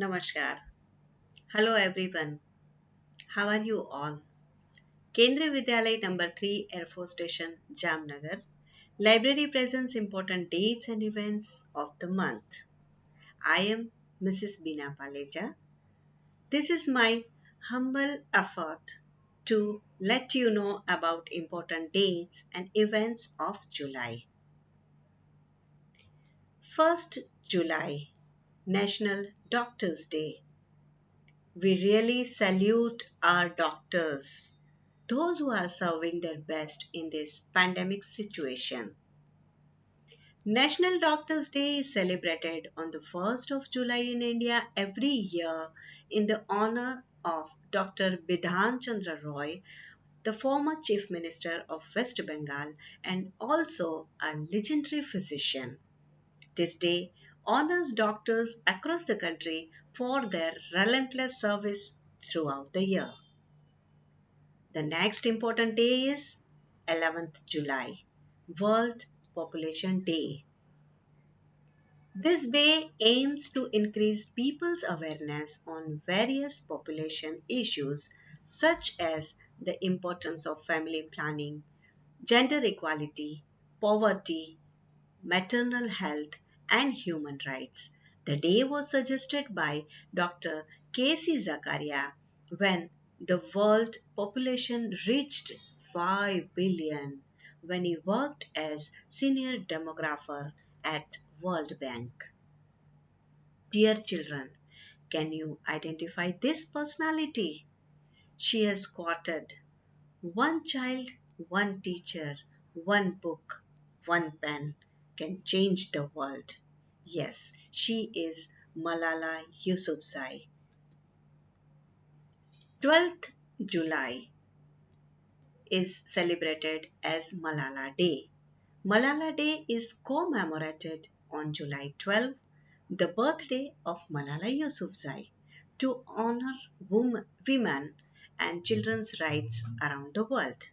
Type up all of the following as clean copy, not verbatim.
Namaskar. Hello everyone. How are you all? Kendriya Vidyalaya number 3 Air Force Station Jamnagar. Library presents important dates and events of the month. I am Mrs. Bina Paleja. This is my humble effort to let you know about important dates and events of July. 1st July, National Doctors Day. We really salute our doctors, those who are serving their best in this pandemic situation. National Doctors Day is celebrated on the 1st of July in India every year in the honor of Dr. Bidhan Chandra Roy, the former Chief Minister of West Bengal and also a legendary physician. This day honors doctors across the country for their relentless service throughout the year. The next important day is 11th July, World Population Day. This day aims to increase people's awareness on various population issues such as the importance of family planning, gender equality, poverty, maternal health, and human rights. The day was suggested by Dr. K.C. Zakaria when the world population reached 5 billion when he worked as senior demographer at World Bank. Dear children, can you identify this personality? She has quoted one child, one teacher, one book, one pen can change the world. Yes, she is Malala Yousafzai. 12th July is celebrated as Malala Day. Malala Day is commemorated on July 12, the birthday of Malala Yousafzai, to honor women and children's rights around the world.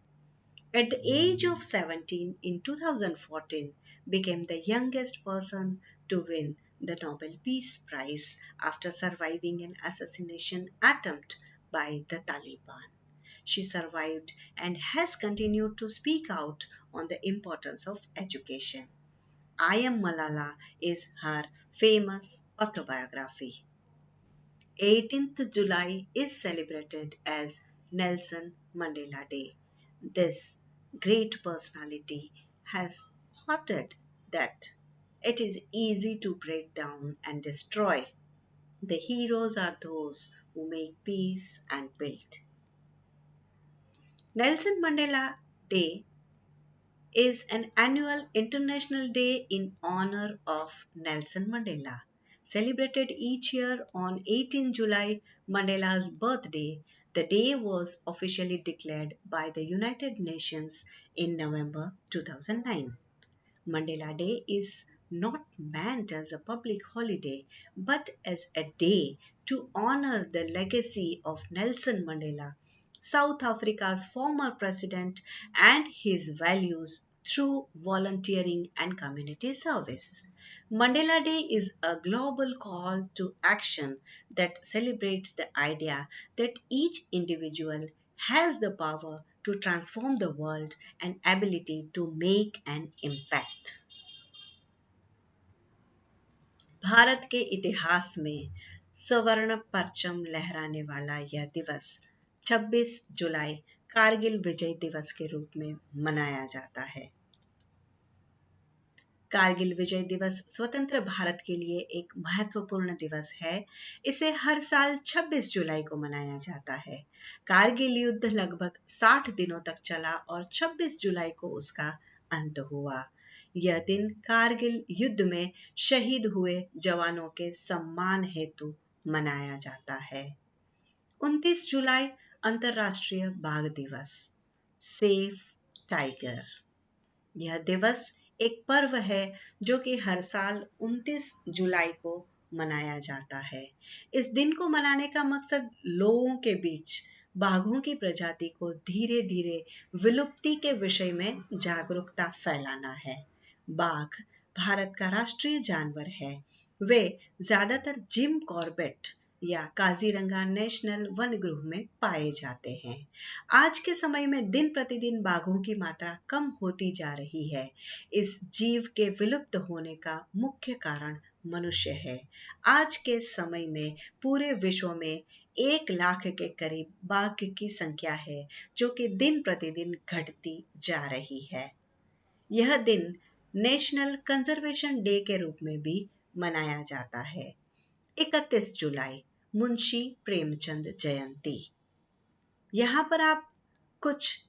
At the age of 17 in 2014, became the youngest person to win the Nobel Peace Prize after surviving an assassination attempt by the Taliban. She survived and has continued to speak out on the importance of education. I Am Malala is her famous autobiography. 18th July is celebrated as Nelson Mandela Day. This great personality has thoughted that it is easy to break down and destroy. The heroes are those who make peace and build. Nelson Mandela Day is an annual international day in honor of Nelson Mandela. Celebrated each year on 18 July, Mandela's birthday, the day was officially declared by the United Nations in November 2009. Mandela Day is not meant as a public holiday but as a day to honor the legacy of Nelson Mandela, South Africa's former president, and his values through volunteering and community service. Mandela Day is a global call to action that celebrates the idea that each individual has the power to transform the world and ability to make an impact. Bharat के इतिहास में स्वर्ण परचम लहराने वाला यह दिवस 26 जुलाई कारगिल विजय दिवस के रूप में मनाया जाता है। कारगिल विजय दिवस स्वतंत्र भारत के लिए एक महत्वपूर्ण दिवस है। इसे हर साल 26 जुलाई को मनाया जाता है। कारगिल युद्ध लगभग 60 दिनों तक चला और 26 जुलाई को उसका अंत हुआ। यह दिन कारगिल युद्ध में शहीद हुए जवानों के सम्मान हेतु मनाया जाता है। 29 जुलाई अंतर्राष्ट्रीय बाघ दिवस, सेफ टाइगर। यह दिवस एक पर्व है जो कि हर साल 29 जुलाई को मनाया जाता है। इस दिन को मनाने का मकसद लोगों के बीच बाघों की प्रजाति को धीरे धीरे विलुप्ति के विषय में जागरूकता फैलाना है। बाघ भारत का राष्ट्रीय जानवर है। वे ज्यादातर जिम कॉर्बेट या काजीरंगा नेशनल वन गृह में पाए जाते हैं। आज के समय में दिन प्रतिदिन बाघों की मात्रा कम होती जा रही है। इस जीव के विलुप्त होने का मुख्य कारण मनुष्य है। आज के समय में पूरे विश्व में 1 लाख के करीब बाघ की संख्या है, जो कि दिन प्रतिदिन घटती जा रही है। यह दिन नेशनल कंजर्वेशन डे के रूप में भी मनाया जाता है। 31 जुलाई मुंशी प्रेमचंद जयंती। यहाँ पर आप कुछ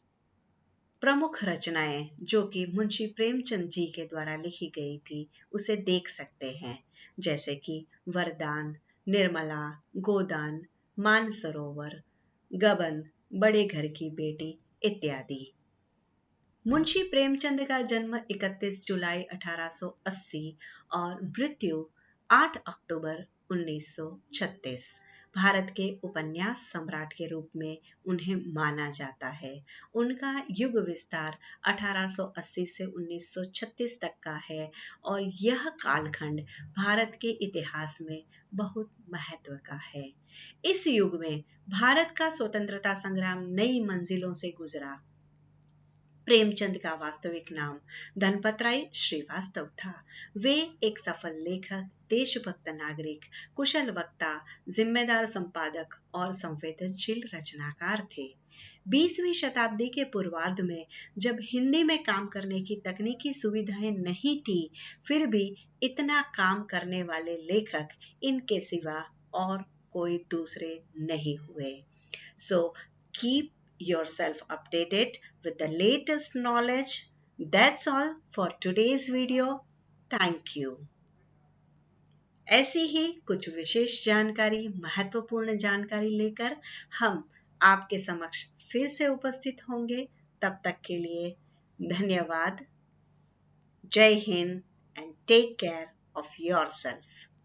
प्रमुख रचनाएं जो कि मुंशी प्रेमचंद जी के द्वारा लिखी गई थी उसे देख सकते हैं, जैसे कि वरदान, निर्मला, गोदान, मानसरोवर, गबन, बड़े घर की बेटी इत्यादि। मुंशी प्रेमचंद का जन्म 31 जुलाई 1880 और मृत्यु 8 अक्टूबर 1936। भारत के उपन्यास सम्राट के रूप में उन्हें माना जाता है। उनका युग विस्तार 1880 से 1936 तक का है और यह कालखंड भारत के इतिहास में बहुत महत्व का है। इस युग में भारत का स्वतंत्रता संग्राम नई मंजिलों से गुजरा। प्रेमचंद का वास्तविक नाम धनपतराय श्रीवास्तव था। वे एक सफल लेखक, देशभक्त नागरिक, कुशल वक्ता, जिम्मेदार संपादक और संवेदनशील रचनाकार थे। 20वीं शताब्दी के पूर्वार्ध में जब हिंदी में काम करने की तकनीकी सुविधाएं नहीं थी, फिर भी इतना काम करने वाले लेखक इनके सिवा और कोई दूसरे नहीं हुए। So keep yourself updated with the latest knowledge. That's all for today's video. Thank you. ऐसी ही कुछ विशेष जानकारी, महत्वपूर्ण जानकारी लेकर हम आपके समक्ष फिर से उपस्थित होंगे। तब तक के लिए धन्यवाद। जय Hind and take care of yourself.